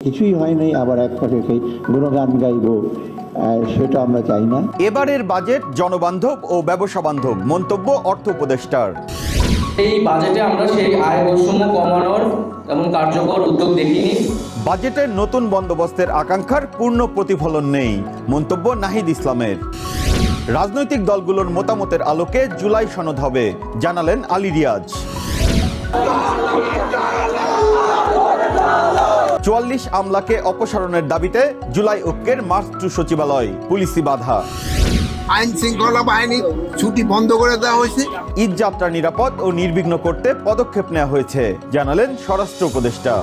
কিছুই হয় নাই, আবার এক পাশে গুণগান গাইব, সেটা আমরা চাই না। এবারের বাজেট জনবান্ধব ও ব্যবসা বান্ধব, মন্তব্য অর্থ উপদেষ্টার। এই বাজেটে আমরা সেই আয় বৈষম্য কমানোর এমন কার্যকর উদ্যোগ দেখিনি। বাজেটের নতুন বন্দোবস্তের আকাঙ্ক্ষার পূর্ণ প্রতিফলন নেই, মন্তব্য নাহিদ ইসলামের। রাজনৈতিক দলগুলোর মতামতের আলোকে জুলাই সনদ হবে, জানালেন আলী রিয়াজ। ৪৪ আমলাকে অপসারণের দাবিতে জুলাই ঐক্যের মার্চ টু সচিবালয়, পুলিশি বাধা। আইন শৃঙ্খলা বাহিনী ছুটি বন্ধ করে দেওয়া হয়েছে। ঈদ যাত্রা নিরাপদ ও নির্বিঘ্ন করতে পদক্ষেপ নেওয়া হয়েছে, জানালেন স্বরাষ্ট্র উপদেষ্টা।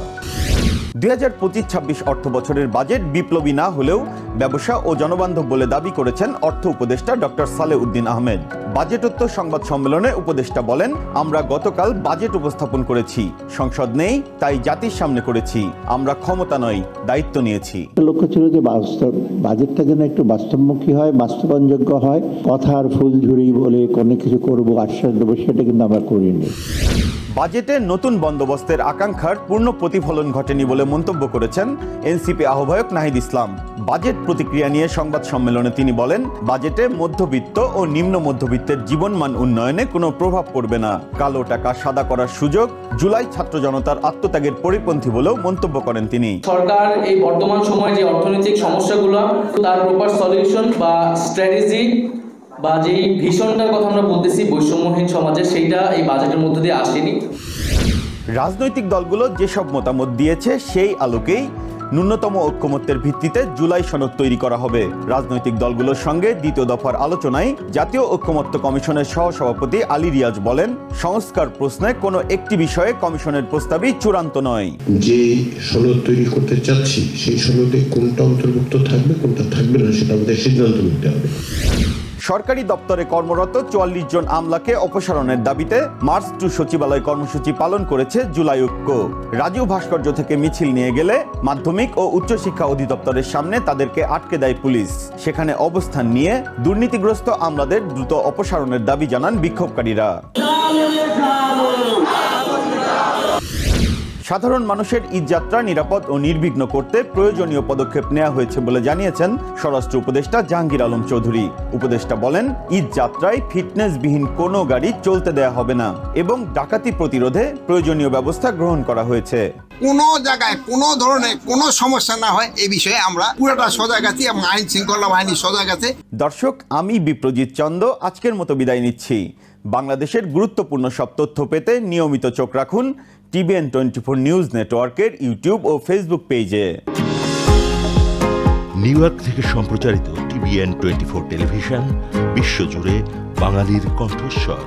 ২০২৫-২৬ অর্থ বছরের বাজেট বিপ্লবী না হলেও ব্যবসা ও জনবান্ধব বলে দাবি করেছেন অর্থ উপদেষ্টা ডক্টর সালেউদ্দিন আহমেদ। বাজেটোত্তর সংবাদ সম্মেলনে উপদেষ্টা বলেন, আমরা গতকাল বাজেট উপস্থাপন করেছি, সংসদ নেই তাই জাতির সামনে করেছি, আমরা ক্ষমতা নয়, দায়িত্ব নিয়েছি। লক্ষ্য ছিল যে বাজেটটা যেন একটু বাস্তবমুখী হয়, বাস্তবায়নযোগ্য হয়। কথার ফুলঝুরি বলে কোনো কিছু করবো, আশ্বাস দেবো, সেটা কিন্তু আমরা করিনি। বাজেটে নতুন বন্দোবস্তের আকাঙ্ক্ষার পূর্ণ প্রতিফলন ঘটেনি বলে মন্তব্য করেছেন এনসিপি আহ্বায়ক নাহিদ ইসলাম। বাজেট প্রতিক্রিয়া নিয়ে সংবাদ সম্মেলনে তিনি বলেন, বাজেটে মধ্যবিত্ত ও নিম্ন মধ্যবিত্তের জীবনমান উন্নয়নে কোনো প্রভাব পড়বে না। কালো টাকা সাদা করার সুযোগ জুলাই ছাত্র জনতার আত্মত্যাগের পরিপন্থী বলেও মন্তব্য করেন তিনি। সরকার এই বর্তমান সময়ে যে অর্থনৈতিক সমস্যাগুলো, তার প্রপার সলিউশন বা স্ট্র্যাটেজি বা যে ভিশনটার কথা আমরা বলতেছি বৈষম্যহীন সমাজে, সেইটা এই বাজেটের মধ্য দিয়ে আসেনি। রাজনৈতিক দলগুলো যেসব মতামত দিয়েছে সেই আলোকেই ন্যূনতম ঐক্যমত্যের ভিত্তিতে জুলাই সনদ তৈরি করা হবে। রাজনৈতিক দলগুলোর সঙ্গে দ্বিতীয় দফার আলোচনায় জাতীয় ঐক্যমত্য কমিশনের সহসভাপতি আলী রিয়াজ বলেন, সংস্কার প্রশ্নে কোনো একটি বিষয়ে কমিশনের প্রস্তাবই চূড়ান্ত নয়। যে সনদ তৈরি করতে চাচ্ছি সেই সনদে কোনটা অন্তর্ভুক্ত থাকবে, কোনটা থাকবে না, সেটা আমাদের সিদ্ধান্ত নিতে হবে। সরকারি দপ্তরে কর্মরত ৪৪ জন আমলাকে অপসারণের দাবিতে মার্চ টু সচিবালয় কর্মসূচি পালন করেছে জুলাই ঐক্য। রাজীব ভাস্কর্য থেকে মিছিল নিয়ে গেলে মাধ্যমিক ও উচ্চশিক্ষা অধিদপ্তরের সামনে তাদেরকে আটকে দেয় পুলিশ। সেখানে অবস্থান নিয়ে দুর্নীতিগ্রস্ত আমলাদের দ্রুত অপসারণের দাবি জানান বিক্ষোভকারীরা। সাধারণ মানুষের ঈদযাত্রা নিরাপদ ও নির্বিঘ্ন করতে প্রয়োজনীয় পদক্ষেপ নেওয়া হয়েছে বলে জানিয়েছেন স্বরাষ্ট্র উপদেষ্টা জাহাঙ্গীর আলম চৌধুরী। উপদেষ্টা বলেন, ঈদযাত্রায় ফিটনেসবিহীন কোনো গাড়ি চলতে দেয়া হবে না এবং ডাকাতি প্রতিরোধে প্রয়োজনীয় ব্যবস্থা গ্রহণ করা হয়েছে। কোনো জায়গায় কোনো ধরনের কোনো সমস্যা না হয় এই বিষয়ে আমরা পুরোটা সজাগ আছি এবং আইন শৃঙ্খলা বাহিনী সজাগ আছে। দর্শক, আমি বিপ্রজিৎ চন্দ আজকের মতো বিদায় নিচ্ছি। বাংলাদেশের গুরুত্বপূর্ণ সব তথ্য পেতে নিয়মিত চোখ রাখুন TVN 24 নিউজ নেটওয়ার্কের ইউটিউব ও ফেসবুক পেজে। নিউ ইয়র্ক থেকে সম্প্রচারিত TVN 24 টেলিভিশন বিশ্বজুড়ে বাঙালির কণ্ঠস্বর।